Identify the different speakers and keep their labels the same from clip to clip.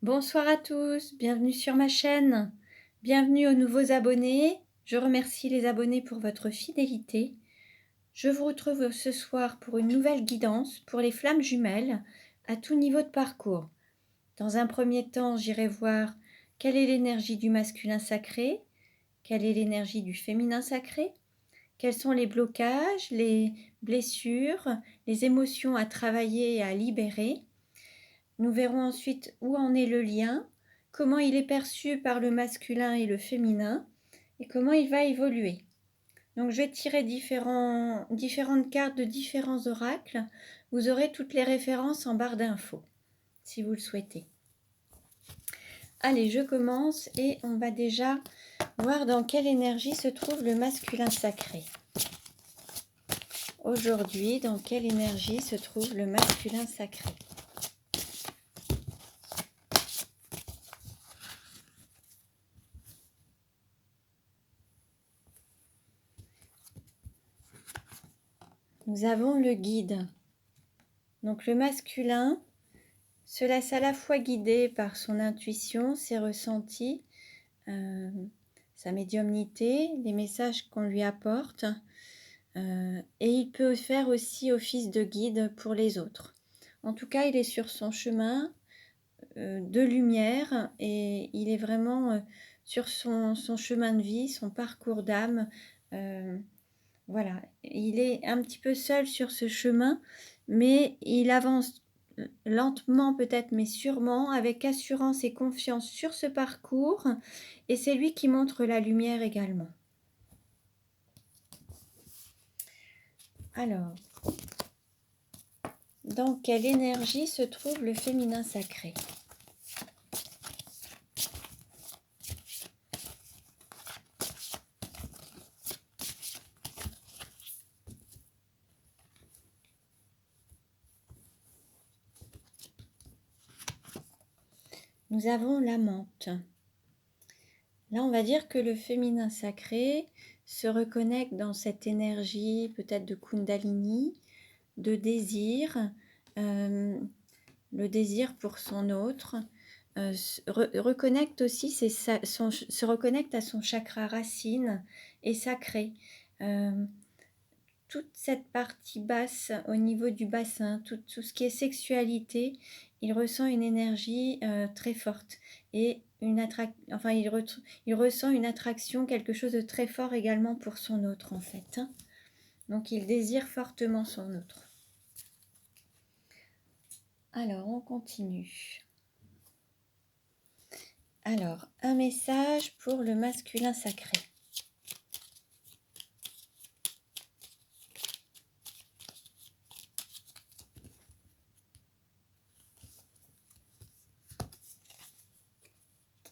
Speaker 1: Bonsoir à tous, bienvenue sur ma chaîne. Bienvenue aux nouveaux abonnés. Je remercie les abonnés pour votre fidélité. Je vous retrouve ce soir pour une nouvelle guidance pour les flammes jumelles à tout niveau de parcours. Dans un premier temps, j'irai voir quelle est l'énergie du masculin sacré, quelle est l'énergie du féminin sacré, quels sont les blocages, les blessures, les émotions à travailler et à libérer. Nous verrons ensuite où en est le lien, comment il est perçu par le masculin et le féminin, et comment il va évoluer. Donc je vais tirer différentes cartes de différents oracles. Vous aurez toutes les références en barre d'infos, si vous le souhaitez. Allez, je commence et on va déjà voir dans quelle énergie se trouve le masculin sacré. Aujourd'hui, dans quelle énergie se trouve le masculin sacré ? Nous avons le guide. Donc le masculin se laisse à la fois guider par son intuition, ses ressentis, sa médiumnité, les messages qu'on lui apporte, et il peut faire aussi office de guide pour les autres. En tout cas, il est sur son chemin de lumière et il est vraiment sur son chemin de vie, son parcours d'âme. Voilà, il est un petit peu seul sur ce chemin, mais il avance lentement peut-être, mais sûrement, avec assurance et confiance sur ce parcours, et c'est lui qui montre la lumière également. Alors, dans quelle énergie se trouve le féminin sacré ? Nous avons la menthe. Là, on va dire que le féminin sacré se reconnecte dans cette énergie peut-être de Kundalini, de désir, le désir pour son autre, reconnecte aussi, se reconnecte à son chakra racine et sacré. Toute cette partie basse au niveau du bassin, tout ce qui est sexualité, il ressent une énergie très forte et il ressent une attraction, quelque chose de très fort également pour son autre en fait. Donc il désire fortement son autre. Alors on continue. Alors un message pour le masculin sacré.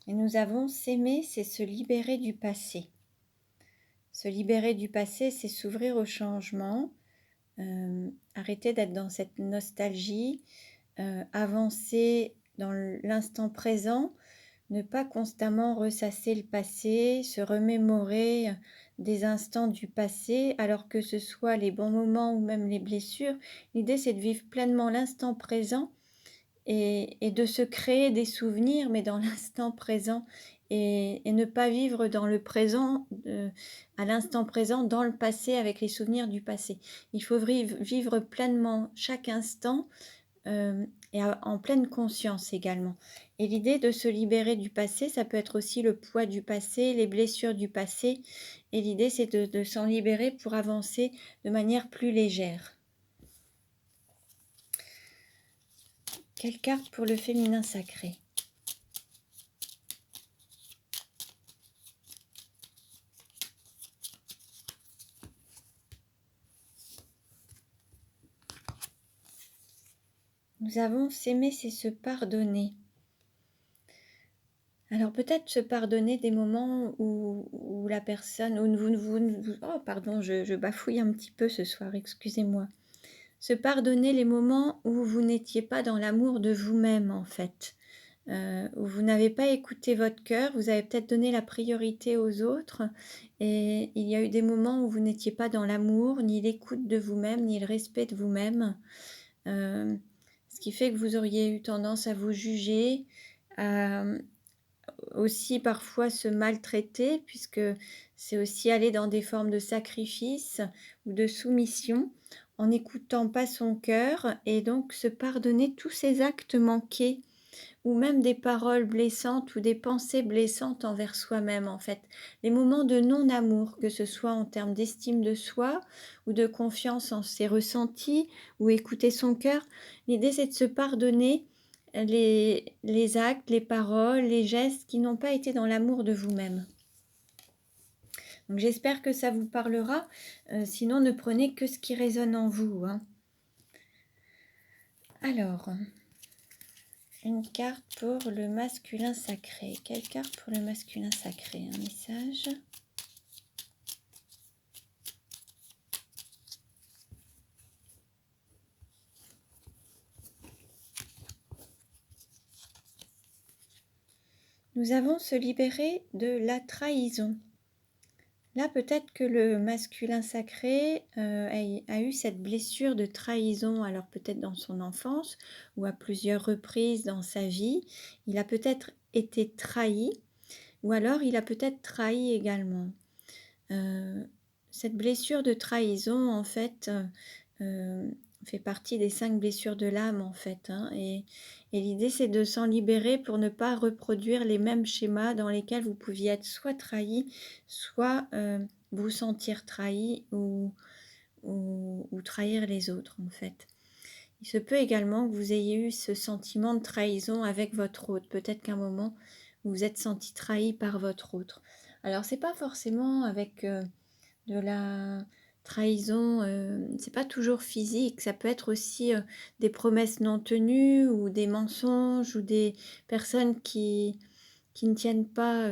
Speaker 1: Et nous avons s'aimer, c'est se libérer du passé. Se libérer du passé, c'est s'ouvrir au changement, arrêter d'être dans cette nostalgie, avancer dans l'instant présent, ne pas constamment ressasser le passé, se remémorer des instants du passé, alors que ce soit les bons moments ou même les blessures. L'idée, c'est de vivre pleinement l'instant présent et de se créer des souvenirs, mais dans l'instant présent, et ne pas vivre dans le présent, à l'instant présent, dans le passé, avec les souvenirs du passé. Il faut vivre pleinement chaque instant, et en pleine conscience également. Et l'idée de se libérer du passé, ça peut être aussi le poids du passé, les blessures du passé, et l'idée c'est de s'en libérer pour avancer de manière plus légère. Quelle carte pour le féminin sacré ? Nous avons s'aimer, c'est se pardonner. Alors peut-être se pardonner des moments où la personne, oh pardon, je bafouille un petit peu ce soir, excusez-moi. Se pardonner les moments où vous n'étiez pas dans l'amour de vous-même en fait, où vous n'avez pas écouté votre cœur, vous avez peut-être donné la priorité aux autres et il y a eu des moments où vous n'étiez pas dans l'amour, ni l'écoute de vous-même, ni le respect de vous-même, ce qui fait que vous auriez eu tendance à vous juger, à aussi parfois se maltraiter, puisque c'est aussi aller dans des formes de sacrifice ou de soumission, en n'écoutant pas son cœur, et donc se pardonner tous ces actes manqués, ou même des paroles blessantes ou des pensées blessantes envers soi-même, en fait. Les moments de non-amour, que ce soit en termes d'estime de soi ou de confiance en ses ressentis ou écouter son cœur. L'idée, c'est de se pardonner les actes, les paroles, les gestes qui n'ont pas été dans l'amour de vous-même. Donc j'espère que ça vous parlera. Sinon, ne prenez que ce qui résonne en vous, hein. Alors, une carte pour le masculin sacré. Quelle carte pour le masculin sacré? Un message. Nous avons se libérer de la trahison. Là, peut-être que le masculin sacré a eu cette blessure de trahison, alors peut-être dans son enfance ou à plusieurs reprises dans sa vie. Il a peut-être été trahi, ou alors il a peut-être trahi également. Cette blessure de trahison, en fait, fait partie des 5 blessures de l'âme, en fait, hein, et l'idée, c'est de s'en libérer pour ne pas reproduire les mêmes schémas dans lesquels vous pouviez être soit trahi, soit vous sentir trahi ou trahir les autres, en fait. Il se peut également que vous ayez eu ce sentiment de trahison avec votre hôte. Peut-être qu'à un moment, vous vous êtes senti trahi par votre autre. Alors, c'est pas forcément avec de la trahison, c'est pas toujours physique, ça peut être aussi des promesses non tenues ou des mensonges ou des personnes qui ne tiennent pas,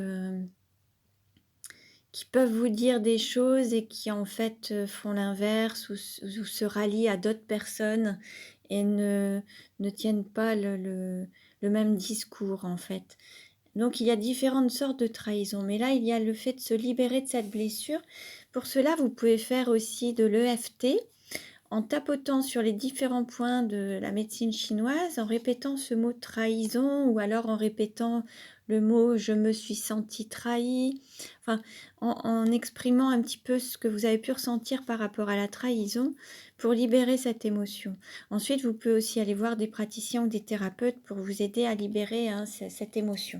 Speaker 1: qui peuvent vous dire des choses et qui en fait font l'inverse ou se rallient à d'autres personnes et ne tiennent pas le même discours, en fait. Donc il y a différentes sortes de trahison, mais là il y a le fait de se libérer de cette blessure. Pour cela, vous pouvez faire aussi de l'EFT en tapotant sur les différents points de la médecine chinoise, en répétant ce mot trahison, ou alors en répétant le mot je me suis senti trahi, enfin en exprimant un petit peu ce que vous avez pu ressentir par rapport à la trahison pour libérer cette émotion. Ensuite, vous pouvez aussi aller voir des praticiens ou des thérapeutes pour vous aider à libérer cette émotion.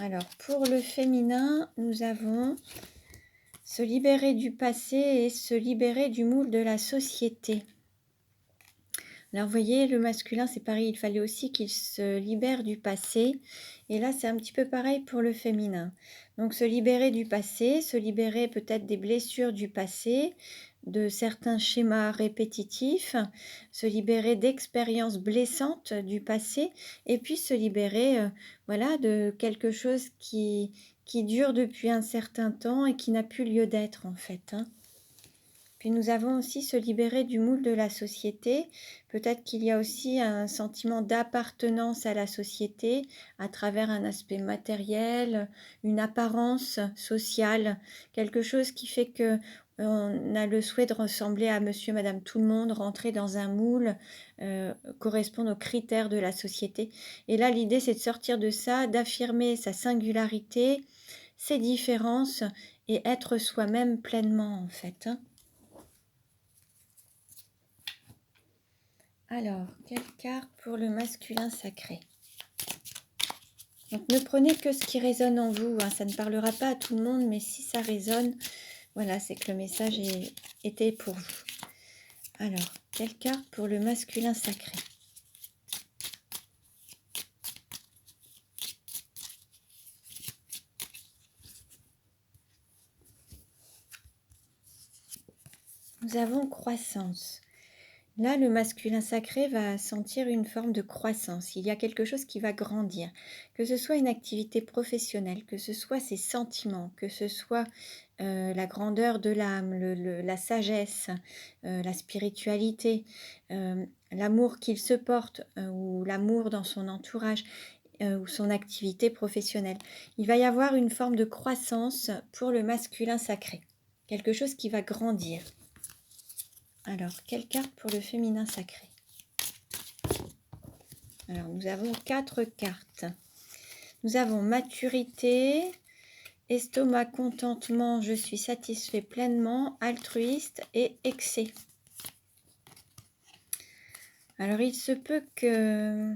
Speaker 1: Alors, pour le féminin, nous avons se libérer du passé et se libérer du moule de la société. Alors, vous voyez, le masculin, c'est pareil, il fallait aussi qu'il se libère du passé. Et là, c'est un petit peu pareil pour le féminin. Donc, se libérer du passé, se libérer peut-être des blessures du passé, de certains schémas répétitifs, se libérer d'expériences blessantes du passé, et puis se libérer voilà, de quelque chose qui dure depuis un certain temps et qui n'a plus lieu d'être, en fait, hein. Puis nous avons aussi se libérer du moule de la société. Peut-être qu'il y a aussi un sentiment d'appartenance à la société à travers un aspect matériel, une apparence sociale, quelque chose qui fait que on a le souhait de ressembler à monsieur, madame, tout le monde, rentrer dans un moule, correspondre aux critères de la société. Et là, l'idée, c'est de sortir de ça, d'affirmer sa singularité, ses différences et être soi-même pleinement, en fait, hein. Alors, quelle carte pour le masculin sacré? Donc, ne prenez que ce qui résonne en vous, hein. Ça ne parlera pas à tout le monde, mais si ça résonne, voilà, c'est que le message était pour vous. Alors, quelle carte pour le masculin sacré? Nous avons croissance. Là, le masculin sacré va sentir une forme de croissance. Il y a quelque chose qui va grandir. Que ce soit une activité professionnelle, que ce soit ses sentiments, que ce soit la grandeur de l'âme, la sagesse, la spiritualité, l'amour qu'il se porte ou l'amour dans son entourage ou son activité professionnelle. Il va y avoir une forme de croissance pour le masculin sacré. Quelque chose qui va grandir. Alors, quelle carte pour le féminin sacré? Alors, nous avons 4 cartes. Nous avons maturité, estomac, contentement, je suis satisfait pleinement, altruiste et excès. Alors, il se peut que...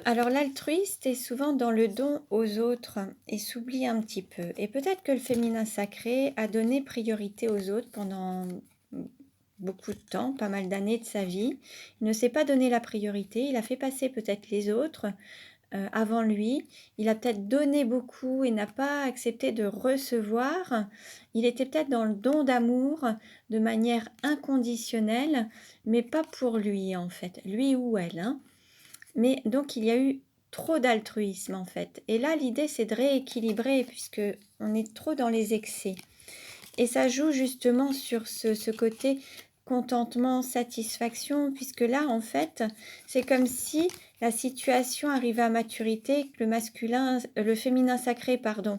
Speaker 1: Alors l'altruiste est souvent dans le don aux autres et s'oublie un petit peu. Et peut-être que le féminin sacré a donné priorité aux autres pendant beaucoup de temps, pas mal d'années de sa vie. Il ne s'est pas donné la priorité, il a fait passer peut-être les autres avant lui. Il a peut-être donné beaucoup et n'a pas accepté de recevoir. Il était peut-être dans le don d'amour de manière inconditionnelle, mais pas pour lui en fait, lui ou elle, hein. Mais donc il y a eu trop d'altruisme en fait. Et là l'idée c'est de rééquilibrer puisque on est trop dans les excès. Et ça joue justement sur ce côté contentement, satisfaction, puisque là en fait c'est comme si la situation arrivait à maturité, que le féminin sacré, pardon,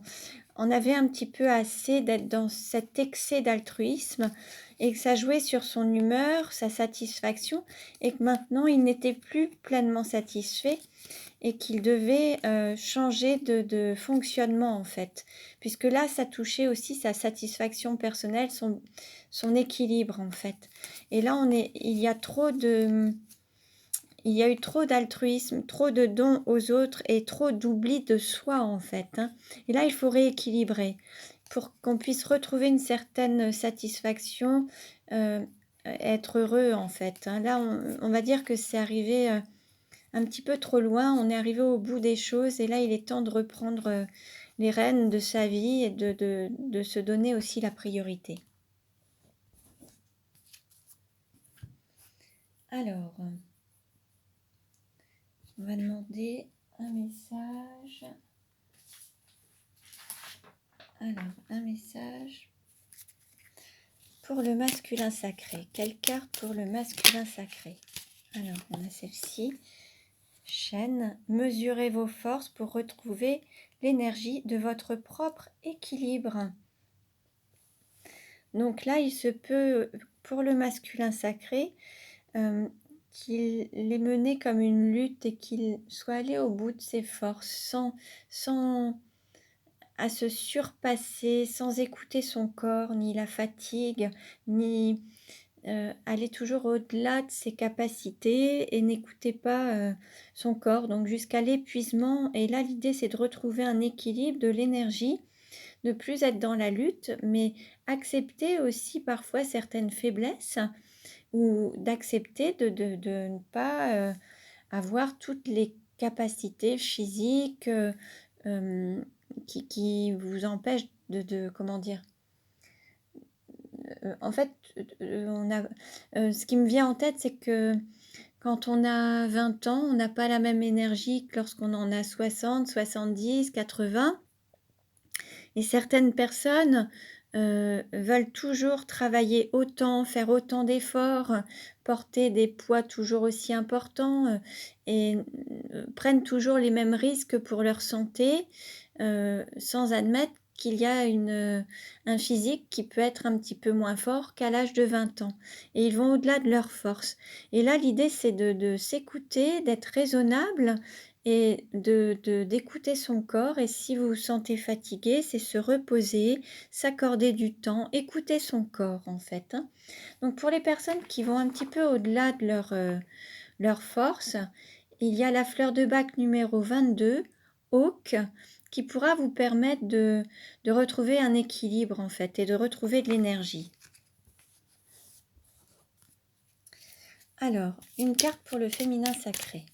Speaker 1: en avait un petit peu assez d'être dans cet excès d'altruisme et que ça jouait sur son humeur, sa satisfaction, et que maintenant il n'était plus pleinement satisfait et qu'il devait changer de fonctionnement en fait, puisque là ça touchait aussi sa satisfaction personnelle, son équilibre en fait. Et là il y a eu trop d'altruisme, trop de dons aux autres et trop d'oubli de soi en fait, hein. Et là il faut rééquilibrer pour qu'on puisse retrouver une certaine satisfaction, être heureux en fait, hein. Là on va dire que c'est arrivé un petit peu trop loin, on est arrivé au bout des choses et là il est temps de reprendre les rênes de sa vie et de se donner aussi la priorité. Alors, on va demander un message. Alors, un message pour le masculin sacré. Quelle carte pour le masculin sacré? Alors, on a celle-ci. Chaîne, mesurez vos forces pour retrouver l'énergie de votre propre équilibre. Donc là, il se peut, pour le masculin sacré, qu'il ait mené comme une lutte et qu'il soit allé au bout de ses forces sans à se surpasser, sans écouter son corps, ni la fatigue, ni aller toujours au-delà de ses capacités et n'écouter pas son corps, donc jusqu'à l'épuisement. Et là, l'idée, c'est de retrouver un équilibre de l'énergie, ne plus être dans la lutte, mais accepter aussi parfois certaines faiblesses ou d'accepter de ne pas avoir toutes les capacités physiques qui vous empêchent comment dire, en fait, ce qui me vient en tête, c'est que quand on a 20 ans, on n'a pas la même énergie que lorsqu'on en a 60, 70, 80. Et certaines personnes veulent toujours travailler autant, faire autant d'efforts, porter des poids toujours aussi importants et prennent toujours les mêmes risques pour leur santé sans admettre qu'il y a un physique qui peut être un petit peu moins fort qu'à l'âge de 20 ans. Et ils vont au-delà de leurs forces. Et là, l'idée, c'est de s'écouter, d'être raisonnable et d'écouter son corps. Et si vous vous sentez fatigué, c'est se reposer, s'accorder du temps, écouter son corps en fait, hein. Donc pour les personnes qui vont un petit peu au-delà de leur force, il y a la fleur de bac numéro 22, Oak, qui pourra vous permettre de retrouver un équilibre en fait et de retrouver de l'énergie. Alors, une carte pour le féminin sacré.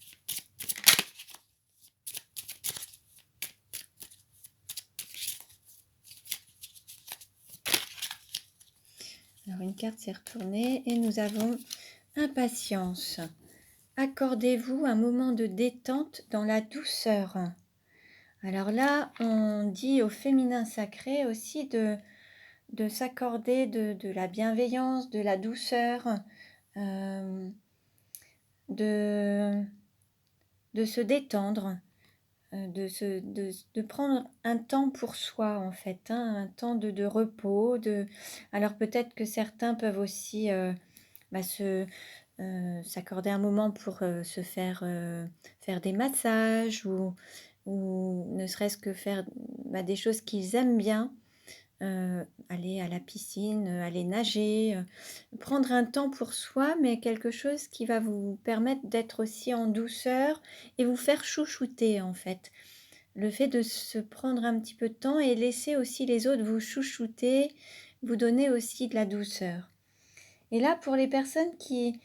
Speaker 1: Alors, une carte s'est retournée et nous avons impatience. Accordez-vous un moment de détente dans la douceur. Alors là, on dit au féminin sacré aussi de s'accorder de la bienveillance, de la douceur, de se détendre. de prendre un temps pour soi en fait, hein, un temps de repos. Alors peut-être que certains peuvent aussi s'accorder un moment pour se faire des massages ou ne serait-ce que faire des choses qu'ils aiment bien. Aller à la piscine, aller nager, prendre un temps pour soi, mais quelque chose qui va vous permettre d'être aussi en douceur et vous faire chouchouter en fait. Le fait de se prendre un petit peu de temps et laisser aussi les autres vous chouchouter, vous donner aussi de la douceur. Et là, pour les personnes qui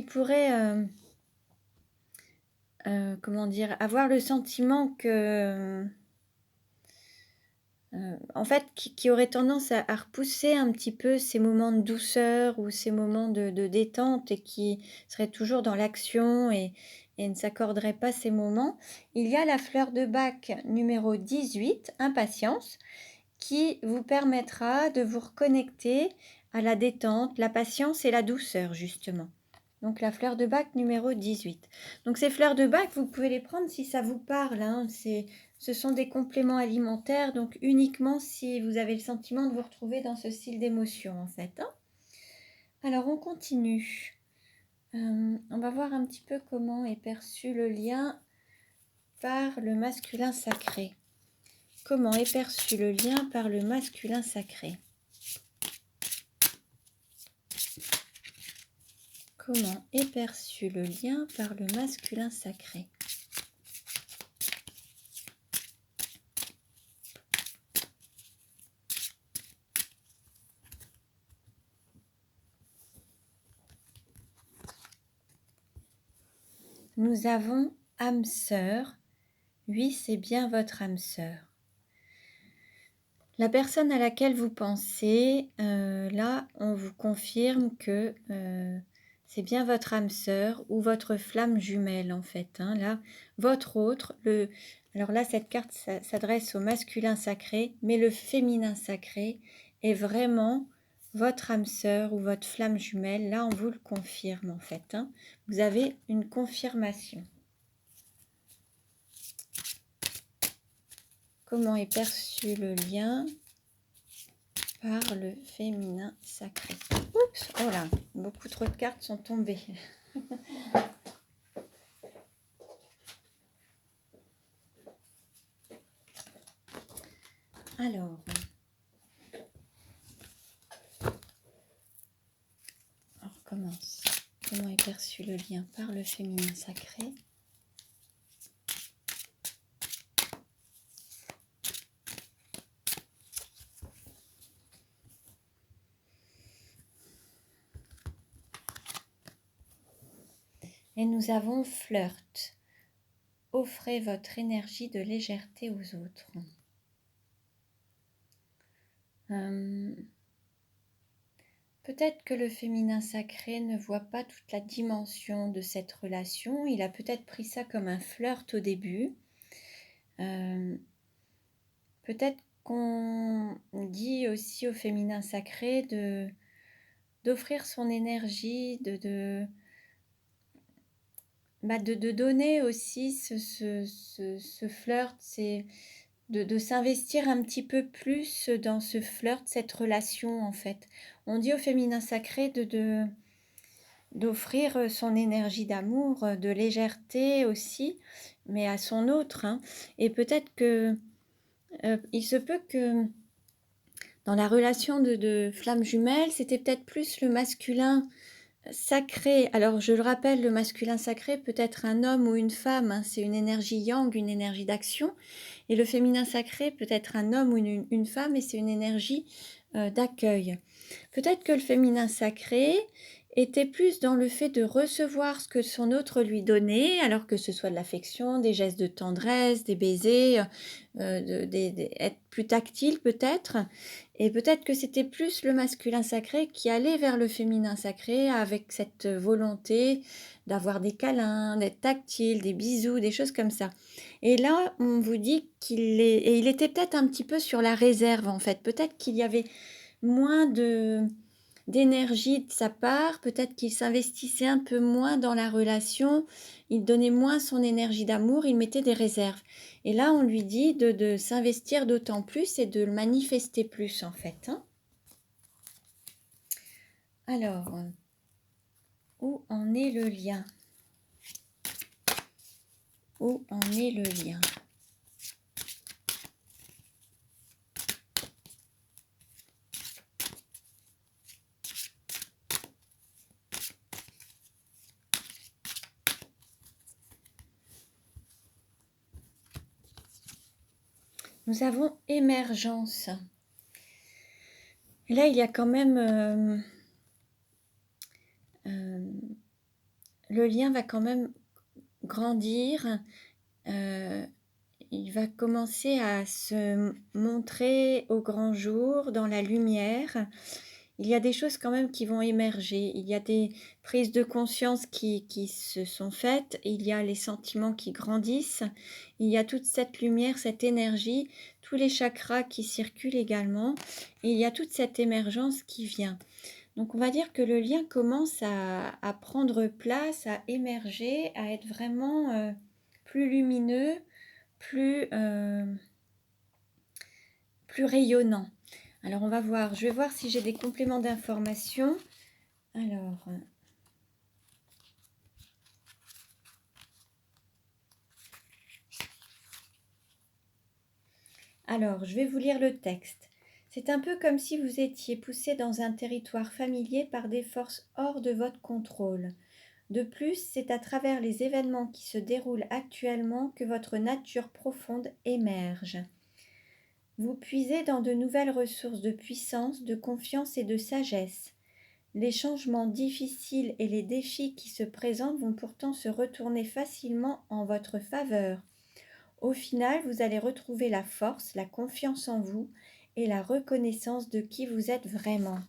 Speaker 1: pourraient, comment dire, avoir le sentiment que en fait, qui aurait tendance à repousser un petit peu ces moments de douceur ou ces moments de détente et qui seraient toujours dans l'action et ne s'accorderaient pas ces moments. Il y a la fleur de Bach numéro 18, impatience, qui vous permettra de vous reconnecter à la détente, la patience et la douceur, justement. Donc la fleur de Bach numéro 18. Donc ces fleurs de Bach, vous pouvez les prendre si ça vous parle, hein. Ce sont des compléments alimentaires, donc uniquement si vous avez le sentiment de vous retrouver dans ce style d'émotion en fait, hein. Alors on continue. On va voir un petit peu comment est perçu le lien par le masculin sacré. Comment est perçu le lien par le masculin sacré? Comment est perçu le lien par le masculin sacré? Nous avons âme sœur. Oui, c'est bien votre âme sœur. La personne à laquelle vous pensez, là, on vous confirme que c'est bien votre âme sœur ou votre flamme jumelle, en fait, hein, là, votre autre. Alors là, cette carte s'adresse au masculin sacré, mais le féminin sacré est vraiment votre âme sœur ou votre flamme jumelle. Là, on vous le confirme, en fait, hein. Vous avez une confirmation. Comment est perçu le lien par le féminin sacré? Oups, oh là, beaucoup trop de cartes sont tombées. Alors, on recommence. Comment est perçu le lien par le féminin sacré? Et nous avons flirt. Offrez votre énergie de légèreté aux autres. Peut-être que le féminin sacré ne voit pas toute la dimension de cette relation. Il a peut-être pris ça comme un flirt au début. Peut-être qu'on dit aussi au féminin sacré d'offrir son énergie, de donner aussi ce flirt, c'est de s'investir un petit peu plus dans ce flirt, cette relation en fait. On dit au féminin sacré d'offrir son énergie d'amour, de légèreté aussi, mais à son autre, hein. Et peut-être que il se peut que dans la relation de flamme jumelle, c'était peut-être plus le masculin sacré. Alors je le rappelle, le masculin sacré peut être un homme ou une femme, hein, c'est une énergie yang, une énergie d'action. Et le féminin sacré peut être un homme ou une femme et c'est une énergie d'accueil. Peut-être que le féminin sacré était plus dans le fait de recevoir ce que son autre lui donnait, alors que ce soit de l'affection, des gestes de tendresse, des baisers, être plus tactile peut-être. Et peut-être que c'était plus le masculin sacré qui allait vers le féminin sacré avec cette volonté d'avoir des câlins, d'être tactile, des bisous, des choses comme ça. Et là, on vous dit et il était peut-être un petit peu sur la réserve en fait. Peut-être qu'il y avait moins d'énergie de sa part, peut-être qu'il s'investissait un peu moins dans la relation, il donnait moins son énergie d'amour, il mettait des réserves. Et là, on lui dit de s'investir d'autant plus et de le manifester plus, en fait. Hein. Alors, où en est le lien? Où en est le lien? Nous avons émergence. Et là, il y a quand même... le lien va quand même grandir. Il va commencer à se montrer au grand jour, dans la lumière. Il y a des choses quand même qui vont émerger. Il y a des prises de conscience qui se sont faites. Il y a les sentiments qui grandissent. Il y a toute cette lumière, cette énergie, tous les chakras qui circulent également. Et il y a toute cette émergence qui vient. Donc on va dire que le lien commence à prendre place, à émerger, à être vraiment plus lumineux, plus rayonnant. Alors on va voir, je vais voir si j'ai des compléments d'information. Alors, je vais vous lire le texte. C'est un peu comme si vous étiez poussé dans un territoire familier par des forces hors de votre contrôle. De plus, c'est à travers les événements qui se déroulent actuellement que votre nature profonde émerge. Vous puisez dans de nouvelles ressources de puissance, de confiance et de sagesse. Les changements difficiles et les défis qui se présentent vont pourtant se retourner facilement en votre faveur. Au final, vous allez retrouver la force, la confiance en vous et la reconnaissance de qui vous êtes vraiment.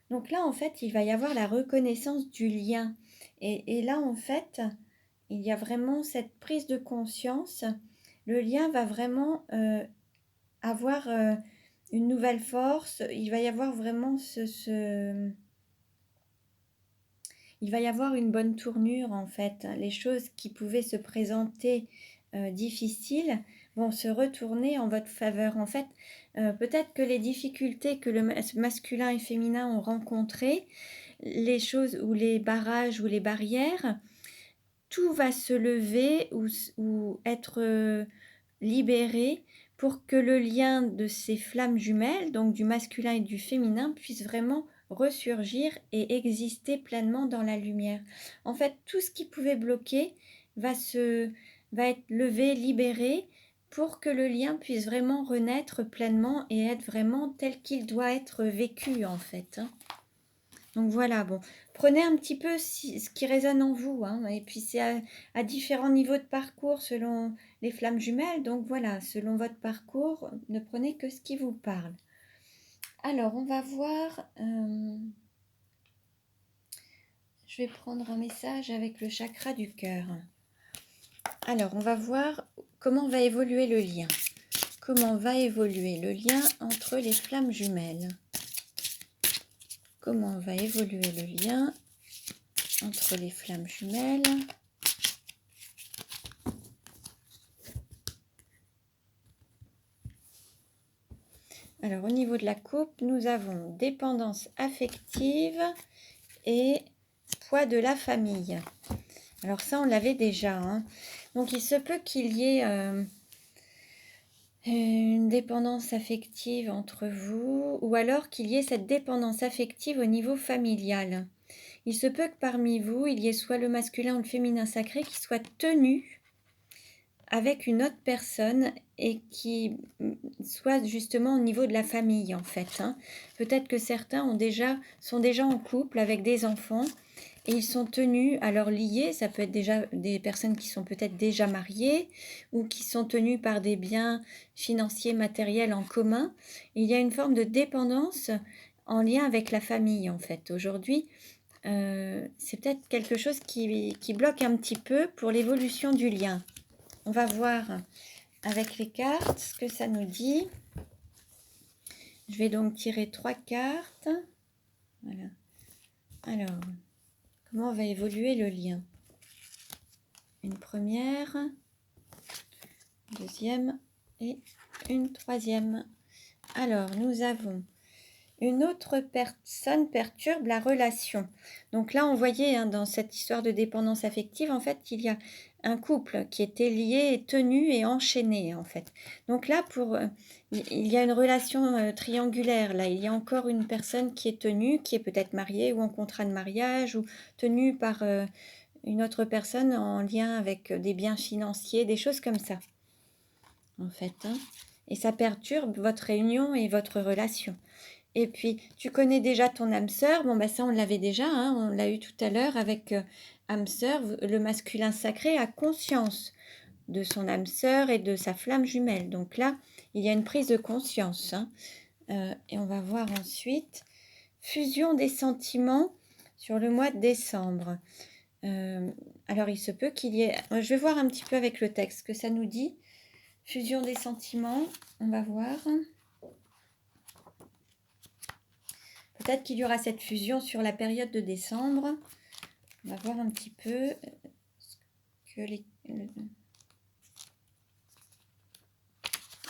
Speaker 1: Donc là, en fait, il va y avoir la reconnaissance du lien. Et là, en fait, il y a vraiment cette prise de conscience. Le lien va vraiment avoir une nouvelle force. Il va y avoir vraiment il va y avoir une bonne tournure, en fait. Les choses qui pouvaient se présenter difficiles vont se retourner en votre faveur. En fait, peut-être que les difficultés que le masculin et féminin ont rencontrées, les choses ou les barrages ou les barrières, tout va se lever ou être libéré pour que le lien de ces flammes jumelles, donc du masculin et du féminin, puisse vraiment ressurgir et exister pleinement dans la lumière. En fait, tout ce qui pouvait bloquer va être levé, libéré, pour que le lien puisse vraiment renaître pleinement et être vraiment tel qu'il doit être vécu, en fait. Hein. Donc voilà, bon, prenez un petit peu ce qui résonne en vous, hein, et puis c'est à différents niveaux de parcours selon les flammes jumelles, donc voilà, selon votre parcours, ne prenez que ce qui vous parle. Alors, on va voir, je vais prendre un message avec le chakra du cœur. Alors, on va voir comment va évoluer le lien. Comment va évoluer le lien entre les flammes jumelles? Comment va évoluer le lien entre les flammes jumelles? Alors, au niveau de la coupe, nous avons dépendance affective et poids de la famille. Alors ça, on l'avait déjà. Hein. Donc, il se peut qu'il y ait une dépendance affective entre vous, ou alors qu'il y ait cette dépendance affective au niveau familial. Il se peut que parmi vous, il y ait soit le masculin ou le féminin sacré qui soit tenu avec une autre personne et qui soit justement au niveau de la famille, en fait. Hein. Peut-être que certains sont déjà en couple avec des enfants et ils sont tenus à leur lier. Ça peut être déjà des personnes qui sont peut-être déjà mariées ou qui sont tenues par des biens financiers, matériels en commun. Il y a une forme de dépendance en lien avec la famille, en fait. Aujourd'hui, c'est peut-être quelque chose qui bloque un petit peu pour l'évolution du lien. On va voir avec les cartes ce que ça nous dit. Je vais donc tirer 3 cartes. Voilà. Alors, comment va évoluer le lien? Une première, deuxième et une troisième. Alors, nous avons une autre personne perturbe la relation. Donc là, on voyait hein, dans cette histoire de dépendance affective, en fait, il y a un couple qui était lié, et tenu et enchaîné, en fait. Donc là, il y a une relation triangulaire. Là, il y a encore une personne qui est tenue, qui est peut-être mariée ou en contrat de mariage ou tenue par une autre personne en lien avec des biens financiers, des choses comme ça, en fait. Hein. Et ça perturbe votre réunion et votre relation. Et puis, tu connais déjà ton âme sœur. Bon, bah ça, on l'avait déjà, hein, on l'a eu tout à l'heure avec âme sœur. Le masculin sacré a conscience de son âme sœur et de sa flamme jumelle. Donc là, il y a une prise de conscience. Hein. Et on va voir ensuite fusion des sentiments sur le mois de décembre. Alors, il se peut qu'il y ait... Je vais voir un petit peu avec le texte ce que ça nous dit. Fusion des sentiments, on va voir. Peut-être qu'il y aura cette fusion sur la période de décembre. On va voir un petit peu que les...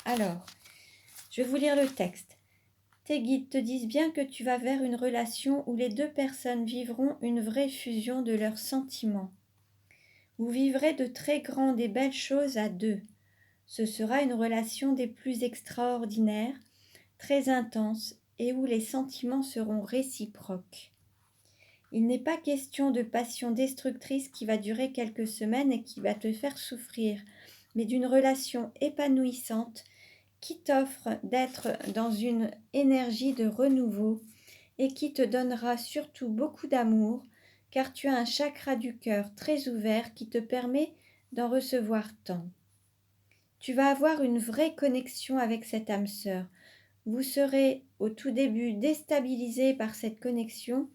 Speaker 1: Alors, je vais vous lire le texte. Tes guides te disent bien que tu vas vers une relation où les deux personnes vivront une vraie fusion de leurs sentiments. Vous vivrez de très grandes et belles choses à deux. Ce sera une relation des plus extraordinaires, très intense et où les sentiments seront réciproques. Il n'est pas question de passion destructrice qui va durer quelques semaines et qui va te faire souffrir, mais d'une relation épanouissante qui t'offre d'être dans une énergie de renouveau et qui te donnera surtout beaucoup d'amour, car tu as un chakra du cœur très ouvert qui te permet d'en recevoir tant. Tu vas avoir une vraie connexion avec cette âme sœur. Vous serez au tout début déstabilisé par cette connexion,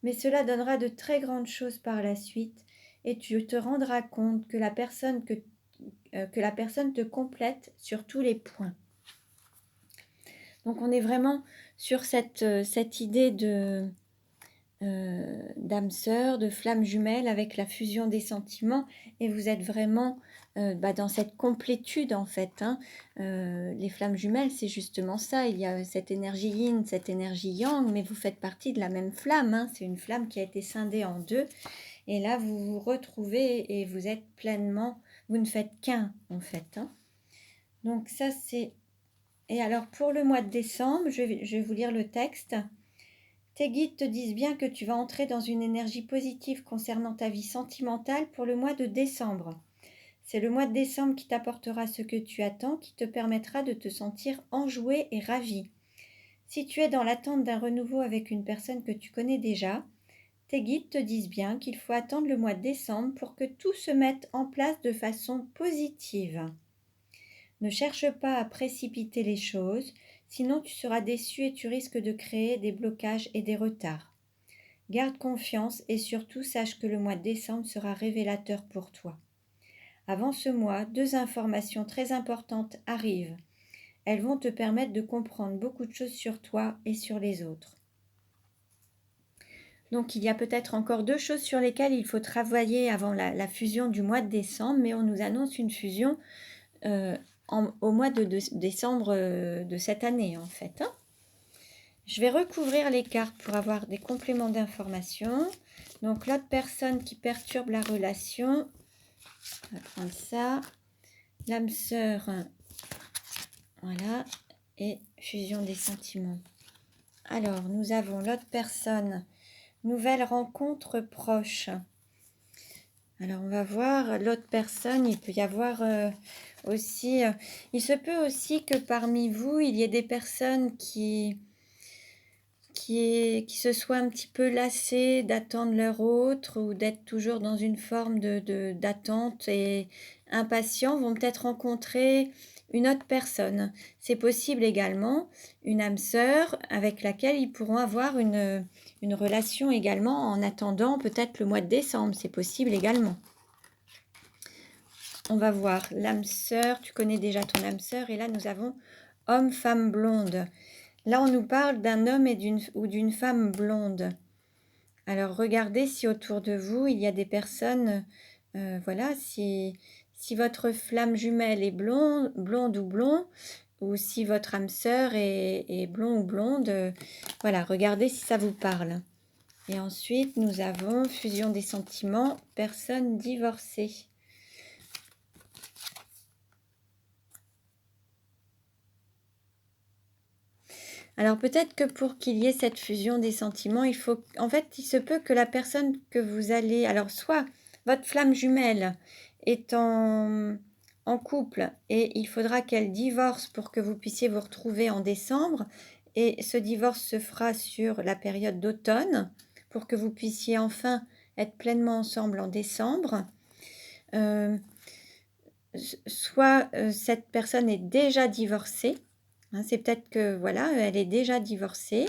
Speaker 1: mais cela donnera de très grandes choses par la suite et tu te rendras compte que la personne te complète sur tous les points. Donc on est vraiment sur cette idée d'âme sœur, de flamme jumelle avec la fusion des sentiments et vous êtes vraiment dans cette complétude en fait. Hein. Les flammes jumelles, c'est justement ça. Il y a cette énergie yin, cette énergie yang, mais vous faites partie de la même flamme. Hein. C'est une flamme qui a été scindée en deux. Et là, vous vous retrouvez et vous êtes pleinement... Vous ne faites qu'un en fait. Hein. Donc ça, c'est... Et alors, pour le mois de décembre, je vais vous lire le texte. Tes guides te disent bien que tu vas entrer dans une énergie positive concernant ta vie sentimentale pour le mois de décembre. C'est le mois de décembre qui t'apportera ce que tu attends, qui te permettra de te sentir enjoué et ravi. Si tu es dans l'attente d'un renouveau avec une personne que tu connais déjà, tes guides te disent bien qu'il faut attendre le mois de décembre pour que tout se mette en place de façon positive. Ne cherche pas à précipiter les choses, sinon tu seras déçu et tu risques de créer des blocages et des retards. Garde confiance et surtout sache que le mois de décembre sera révélateur pour toi. Avant ce mois, 2 informations très importantes arrivent. Elles vont te permettre de comprendre beaucoup de choses sur toi et sur les autres. Donc il y a peut-être encore 2 choses sur lesquelles il faut travailler avant la fusion du mois de décembre, mais on nous annonce une fusion au mois de décembre de cette année en fait. Hein. Je vais recouvrir les cartes pour avoir des compléments d'information. Donc l'autre personne qui perturbe la relation, on va prendre ça, l'âme sœur, voilà, et fusion des sentiments. Alors nous avons l'autre personne, nouvelle rencontre proche. Alors on va voir l'autre personne, il peut y avoir aussi, il se peut aussi que parmi vous, il y ait des personnes qui se soient un petit peu lassées d'attendre leur autre ou d'être toujours dans une forme d'attente et impatients, vont peut-être rencontrer une autre personne. C'est possible également, une âme sœur avec laquelle ils pourront avoir une relation également en attendant peut-être le mois de décembre. C'est possible également. On va voir l'âme sœur, tu connais déjà ton âme sœur et là nous avons homme, femme, blonde. Là, on nous parle d'un homme ou d'une femme blonde. Alors, regardez si autour de vous, il y a des personnes, voilà, si votre flamme jumelle est blonde ou blond, ou si votre âme sœur est blond ou blonde, voilà, regardez si ça vous parle. Et ensuite, nous avons fusion des sentiments, personne divorcée. Alors peut-être que pour qu'il y ait cette fusion des sentiments, il faut, en fait, il se peut que la personne que vous allez, alors soit votre flamme jumelle est en couple et il faudra qu'elle divorce pour que vous puissiez vous retrouver en décembre, et ce divorce se fera sur la période d'automne pour que vous puissiez enfin être pleinement ensemble en décembre. Soit cette personne est déjà divorcée. Hein, c'est peut-être que, voilà, elle est déjà divorcée,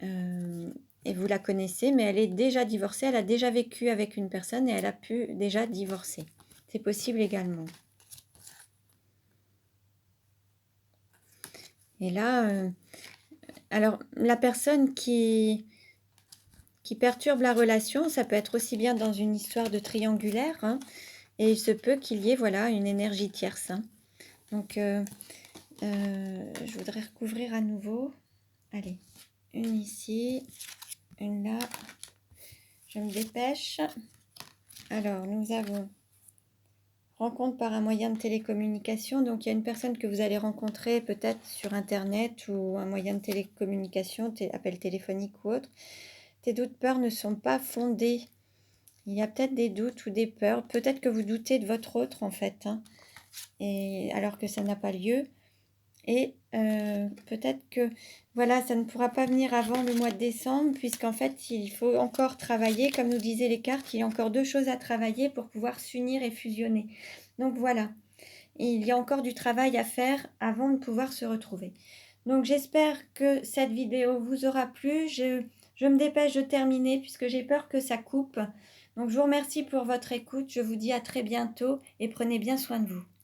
Speaker 1: et vous la connaissez, mais elle est déjà divorcée, elle a déjà vécu avec une personne et elle a pu déjà divorcer. C'est possible également. Et là, alors, la personne qui perturbe la relation, ça peut être aussi bien dans une histoire de triangulaire, hein, et il se peut qu'il y ait, voilà, une énergie tierce. Hein. Donc, je voudrais recouvrir à nouveau. Allez, une ici, une là. Je me dépêche. Alors, nous avons rencontre par un moyen de télécommunication. Donc, il y a une personne que vous allez rencontrer peut-être sur Internet ou un moyen de télécommunication, appel téléphonique ou autre. Tes doutes, peurs ne sont pas fondés. Il y a peut-être des doutes ou des peurs. Peut-être que vous doutez de votre autre, en fait, hein, et alors que ça n'a pas lieu. Et peut-être que, voilà, ça ne pourra pas venir avant le mois de décembre, puisqu'en fait, il faut encore travailler. Comme nous disaient les cartes, il y a encore 2 choses à travailler pour pouvoir s'unir et fusionner. Donc voilà, il y a encore du travail à faire avant de pouvoir se retrouver. Donc j'espère que cette vidéo vous aura plu. Je me dépêche de terminer puisque j'ai peur que ça coupe. Donc je vous remercie pour votre écoute. Je vous dis à très bientôt et prenez bien soin de vous.